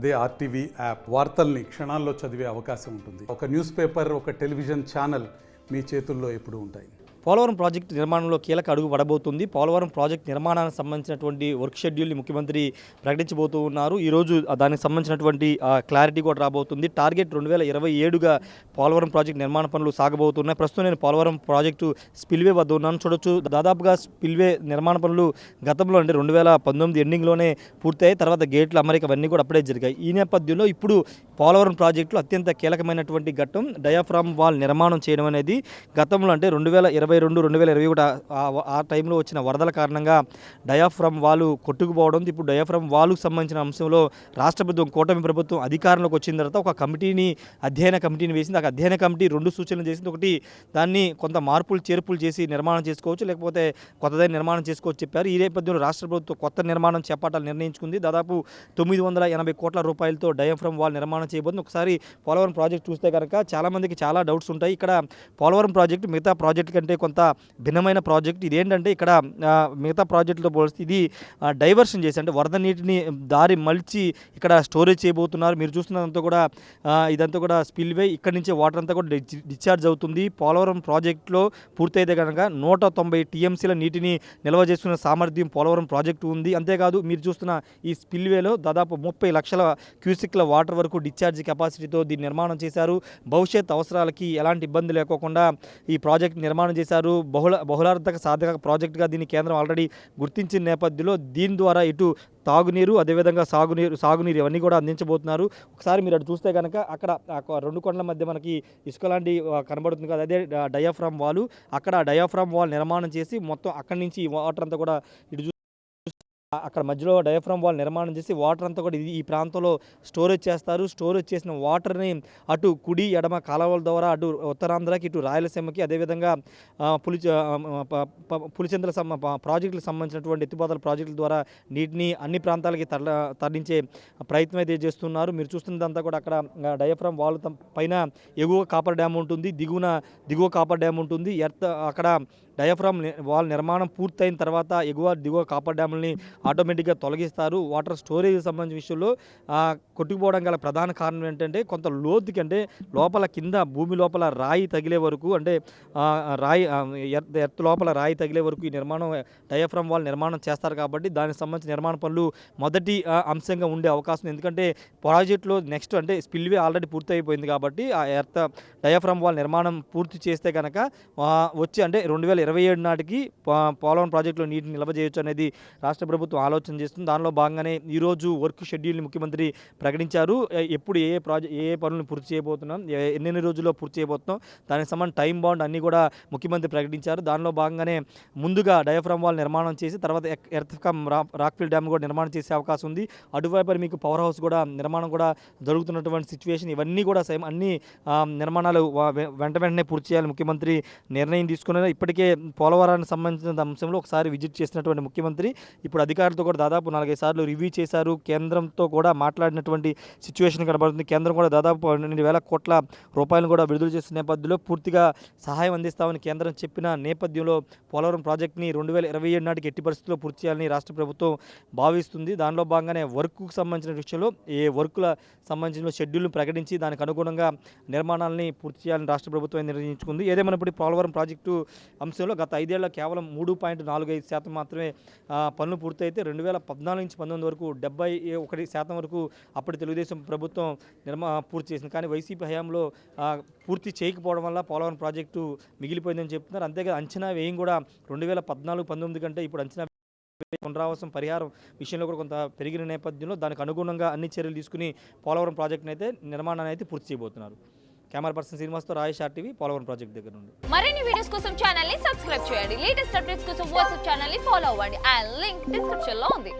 అదే RTV app వార్తల్ని క్షణాల్లో చదివే అవకాశం ఉంటుంది. ఒక న్యూస్ పేపర్, ఒక టెలివిజన్ ఛానల్ మీ చేతుల్లో ఎప్పుడూ ఉంటాయి. పోలవరం ప్రాజెక్టు నిర్మాణంలో కీలక అడుగు పడబోతుంది. పోలవరం ప్రాజెక్టు నిర్మాణానికి సంబంధించినటువంటి వర్క్ షెడ్యూల్ని ముఖ్యమంత్రి ప్రకటించబోతూ ఉన్నారు. ఈరోజు దానికి సంబంధించినటువంటి క్లారిటీ కూడా రాబోతుంది. టార్గెట్ 2027గా పోలవరం ప్రాజెక్టు నిర్మాణ పనులు సాగబోతున్నాయి. ప్రస్తుతం నేను పోలవరం ప్రాజెక్టు స్పిల్వే వద్ద ఉన్నాను. చూడొచ్చు, దాదాపుగా స్పిల్వే నిర్మాణ పనులు గతంలో అంటే 2019 ఎండింగ్లోనే పూర్తయ్యాయి. తర్వాత గేట్ల అమరిక అవన్నీ కూడా అప్పుడే జరిగాయి. ఈ నేపథ్యంలో ఇప్పుడు పోలవరం ప్రాజెక్టులో అత్యంత కీలకమైనటువంటి ఘట్టం డయాఫ్రామ్ వాల్ నిర్మాణం చేయడం అనేది. గతంలో అంటే 2022-2021 ఆ టైంలో వచ్చిన వరదల కారణంగా డయాఫ్రామ్ వాల్ కొట్టుకుపోవడం. ఇప్పుడు డయాఫ్రామ్ వాల్కు సంబంధించిన అంశంలో రాష్ట్ర ప్రభుత్వం, కూటమి ప్రభుత్వం అధికారంలోకి వచ్చిన తర్వాత ఒక అధ్యయన కమిటీని వేసింది. ఆ అధ్యయన కమిటీ 2 సూచనలు చేసింది. ఒకటి, దాన్ని కొంత మార్పులు చేర్పులు చేసి నిర్మాణం చేసుకోవచ్చు, లేకపోతే కొత్తదైన నిర్మాణం చేసుకోవచ్చు చెప్పారు. ఈ నేపథ్యంలో రాష్ట్ర ప్రభుత్వం కొత్త నిర్మాణం చేపట్టాలని నిర్ణయించుకుంది. దాదాపు 980 కోట్ల రూపాయలతో డయాఫ్రామ్ వాల్ నిర్మాణం చేయబోతుంది. ఒకసారి పోలవరం ప్రాజెక్ట్ చూస్తే కనుక చాలామందికి చాలా డౌట్స్ ఉంటాయి. ఇక్కడ పోలవరం ప్రాజెక్టు మిగతా ప్రాజెక్టు కంటే కొంత భిన్నమైన ప్రాజెక్ట్. ఇదేంటంటే ఇక్కడ మిగతా ప్రాజెక్టులతో పోలిస్తే ఇది డైవర్షన్ చేసి, అంటే వరద నీటిని దారి మలిచి ఇక్కడ స్టోరేజ్ చేయబోతున్నారు. మీరు చూస్తున్నదంతా కూడా ఇదంతా కూడా స్పిల్వే. ఇక్కడ నుంచి వాటర్ అంతా కూడా డిశ్చార్జ్ అవుతుంది. పోలవరం ప్రాజెక్టులో పూర్తయితే కనుక 190 టీఎంసీల నీటిని నిల్వ చేసుకునే సామర్థ్యం పోలవరం ప్రాజెక్టు ఉంది. అంతేకాదు, మీరు చూస్తున్న ఈ స్పిల్వేలో దాదాపు 30 లక్షల క్యూసిక్ల వాటర్ వరకు డిశ్చార్జ్ కెపాసిటీతో దీన్ని నిర్మాణం చేశారు. భవిష్యత్ అవసరాలకి ఎలాంటి ఇబ్బంది లేకోకుండా ఈ ప్రాజెక్ట్ నిర్మాణం చేశారు. బహుళార్థక సాధక ప్రాజెక్టుగా దీన్ని కేంద్రం ఆల్రెడీ గుర్తించిన నేపథ్యంలో దీని ద్వారా ఇటు తాగునీరు, అదేవిధంగా సాగునీరు ఇవన్నీ కూడా అందించబోతున్నారు. ఒకసారి మీరు అటు చూస్తే కనుక అక్కడ 2 కొండల మధ్య మనకి ఇసుక లాంటి కనబడుతుంది కదా, అదే డయాఫ్రామ్ వాల్. అక్కడ డయాఫ్రామ్ వాల్ నిర్మాణం చేసి మొత్తం అక్కడి నుంచి వాటర్ అంతా కూడా ఇటు అక్కడ మధ్యలో డయాఫ్రామ్ వాల్ నిర్మాణం చేసి వాటర్ అంతా కూడా ఈ ప్రాంతంలో స్టోరేజ్ చేస్తారు. స్టోరేజ్ చేసిన వాటర్ని అటు కుడి ఎడమ కాలువల ద్వారా అటు ఉత్తరాంధ్రకి, ఇటు రాయలసీమకి, అదేవిధంగా పులిచెంతల ప్రాజెక్టులకు సంబంధించినటువంటి ఎత్తిపోతల ప్రాజెక్టుల ద్వారా నీటిని అన్ని ప్రాంతాలకి తరలించే ప్రయత్నం అయితే చేస్తున్నారు. మీరు చూస్తున్నదంతా కూడా అక్కడ డయాఫ్రామ్ వాల్ పైన ఎగువ కాపర్ డ్యామ్ ఉంటుంది, దిగువ కాపర్ డ్యామ్ ఉంటుంది. అక్కడ డయాఫ్రామ్ వాల్ నిర్మాణం పూర్తయిన తర్వాత దిగువ కాపర్ డ్యాములని ఆటోమేటిక్గా తొలగిస్తారు. వాటర్ స్టోరేజ్ సంబంధించిన విషయంలో కొట్టుకుపోవడం గల ప్రధాన కారణం ఏంటంటే కొంత లోతుకి, అంటే లోపల కింద భూమి లోపల రాయి తగిలే వరకు, అంటే ఎర్త్ లోపల రాయి తగిలే వరకు ఈ నిర్మాణం డయాఫ్రామ్ వాల్ నిర్మాణం చేస్తారు. కాబట్టి దానికి సంబంధించిన నిర్మాణ పనులు మొదటి అంశంగా ఉండే అవకాశం ఉంది. ఎందుకంటే ప్రాజెక్టులో నెక్స్ట్ అంటే స్పిల్వే ఆల్రెడీ పూర్తి అయిపోయింది కాబట్టి ఆ డయాఫ్రామ్ వాల్ నిర్మాణం పూర్తి చేస్తే కనుక వచ్చి అంటే 2027 నాటికి పోలవరం ప్రాజెక్టులో నీటిని నిల్వ చేయొచ్చు అనేది రాష్ట్ర ప్రభుత్వం ఆలోచన చేస్తుంది. దానిలో భాగంగానే ఈరోజు వర్క్ షెడ్యూల్ని ముఖ్యమంత్రి ప్రకటించారు. ఎప్పుడు ఏ పనులను పూర్తి చేయబోతున్నాం, ఎన్ని రోజుల్లో పూర్తి చేయబోతున్నాం, దానికి సంబంధించిన టైం బాండ్ అన్నీ కూడా ముఖ్యమంత్రి ప్రకటించారు. దానిలో భాగంగానే ముందుగా డయాఫ్రామ్ వాల్ నిర్మాణం చేసి తర్వాత ఎర్త్కమ్ రాక్ఫిల్ డ్యామ్ కూడా నిర్మాణం చేసే అవకాశం ఉంది. అటువైపు మీకు పవర్ హౌస్ కూడా నిర్మాణం కూడా జరుగుతున్నటువంటి సిచ్యువేషన్. ఇవన్నీ కూడా అన్ని నిర్మాణాలు వెంటనే పూర్తి చేయాలని ముఖ్యమంత్రి నిర్ణయం తీసుకున్నారు. ఇప్పటికే పోలవరానికి సంబంధించిన అంశంలో ఒకసారి విజిట్ చేసినటువంటి ముఖ్యమంత్రి ఇప్పుడు అధికారులతో కూడా దాదాపు 4-5 సార్లు రివ్యూ చేశారు. కేంద్రంతో కూడా మాట్లాడినటువంటి సిచ్యువేషన్ కనబడుతుంది. కేంద్రం కూడా దాదాపు 12,000 కోట్ల రూపాయలను కూడా విడుదల చేసిన నేపథ్యంలో పూర్తిగా సహాయం అందిస్తామని కేంద్రం చెప్పిన నేపథ్యంలో పోలవరం ప్రాజెక్టుని 2027 నాటికి ఎట్టి పరిస్థితుల్లో పూర్తి చేయాలని రాష్ట్ర ప్రభుత్వం భావిస్తుంది. దానిలో భాగంగానే వర్క్కు సంబంధించిన విషయంలో వర్కుల సంబంధించిన షెడ్యూల్ను ప్రకటించి దానికి అనుగుణంగా నిర్మాణాలని పూర్తి చేయాలని రాష్ట్ర ప్రభుత్వం నిర్ణయించుకుంది. ఏదేమైనప్పుడు పోలవరం ప్రాజెక్టు అంశంలో గత 5 ఏళ్ల కేవలం 3.45% మాత్రమే పనులు పూర్తయితే 2014 నుంచి 2019 వరకు 71% వరకు అప్పటి తెలుగుదేశం ప్రభుత్వం పూర్తి చేసింది. కానీ వైసీపీ హయాంలో పూర్తి చేయకపోవడం వల్ల పోలవరం ప్రాజెక్టు మిగిలిపోయిందని చెప్తున్నారు. అంతేకాదు అంచనా వ్యయం కూడా 2014-19 కంటే ఇప్పుడు అంచనా పునరావాసం పరిహారం విషయంలో కూడా కొంత పెరిగిన నేపథ్యంలో దానికి అనుగుణంగా అన్ని చర్యలు తీసుకుని పోలవరం ప్రాజెక్టును అయితే నిర్మాణాన్ని అయితే పూర్తి చేయబోతున్నారు. కెమెరా పర్సన్ శ్రీనివాస్తో రాయేష్, ఆర్టీవీ, పోలవరం ప్రాజెక్ట్ దగ్గర నుండి. మరిన్ని వీడియోస్ కోసం ఛానల్ ని సబ్స్క్రైబ్ చేయండి. లేటెస్ట్ అప్డేట్స్ కోసం వాట్సాప్ ఛానల్ ని ఫాలో అవ్వండి. ఆ లింక్ డిస్క్రిప్షన్ లో ఉంది.